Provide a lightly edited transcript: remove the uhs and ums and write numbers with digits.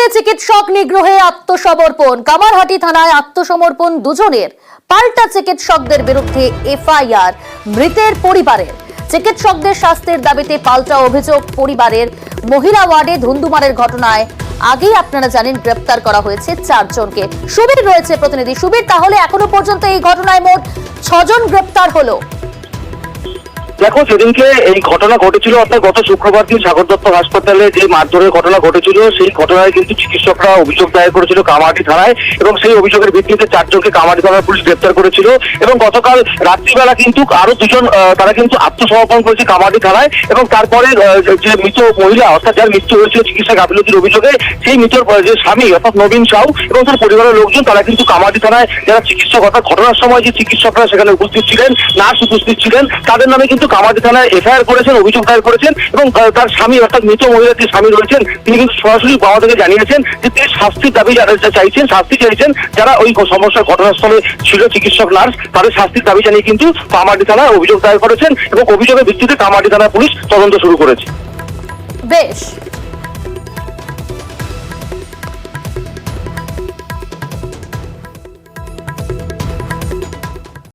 কামারহাটিতে চিকিৎসক নিগ্রহে আত্মসমর্পণ। কামারহাটি থানায় আত্মসমর্পণ দুজনের। পাল্টা চিকিৎসকদের বিরুদ্ধে এফআইআর মৃতের পরিবারের। চিকিৎসকদের স্বাস্থ্যের দাবিতে পাল্টা অভিযোগ পরিবারের। মহিলা ওয়ার্ডে ধুন্ধুমারের ঘটনায় আগেই আপনারা জানেন গ্রেপ্তার করা হয়েছে 4 জনকে। সুবীর রয়েছে প্রতিনিধি। সুবীর, তাহলে এখনো পর্যন্ত এই ঘটনায় মোট 6 জন গ্রেপ্তার হলো। দেখো, সেদিনকে এই ঘটনা ঘটেছিল অর্থাৎ গত শুক্রবার দিন সাগর দত্ত হাসপাতালে যে মারধরের ঘটনা ঘটেছিল, সেই ঘটনায় কিন্তু চিকিৎসকরা অভিযোগ দায়ের করেছিল কামারহাটি থানায়, এবং সেই অভিযোগের ভিত্তিতে 4 জনকে কামারহাটি থানার পুলিশ গ্রেপ্তার করেছিল। এবং গতকাল রাত্রিবেলা কিন্তু আরো 2 জন তারা কিন্তু আত্মসমর্পণ করেছে কামারহাটি থানায়। এবং তারপরে যে মৃত মহিলা অর্থাৎ যার মৃত্যু হয়েছিল চিকিৎসা গাফিলতির অভিযোগে, সেই মৃতর যে স্বামী অর্থাৎ নবীন সাউ এবং তার পরিবারের লোকজন তারা কিন্তু কামারহাটি থানায় যারা চিকিৎসক অর্থাৎ ঘটনার সময় যে চিকিৎসকরা সেখানে উপস্থিত ছিলেন, নার্স উপস্থিত ছিলেন, তাদের নামে কিন্তু কামারহাটি থানায় এফআইআর করেছেন, অভিযোগ দায়ের করেছেন। এবং তার স্বামী অর্থাৎ মৃত মহিলার যে স্বামী রয়েছেন তিনি কিন্তু সরাসরি বাবাকে জানিয়েছেন যে তিনি শাস্তির দাবি চাইছেন, শাস্তি চাইছেন যারা ওই সমস্যার ঘটনাস্থলে ছিল চিকিৎসক নার্স, তাদের শাস্তির দাবি জানিয়ে কিন্তু কামারহাটি থানায় অভিযোগ দায়ের করেছেন এবং অভিযোগের ভিত্তিতে কামারহাটি থানার পুলিশ তদন্ত শুরু করেছে। বেশ।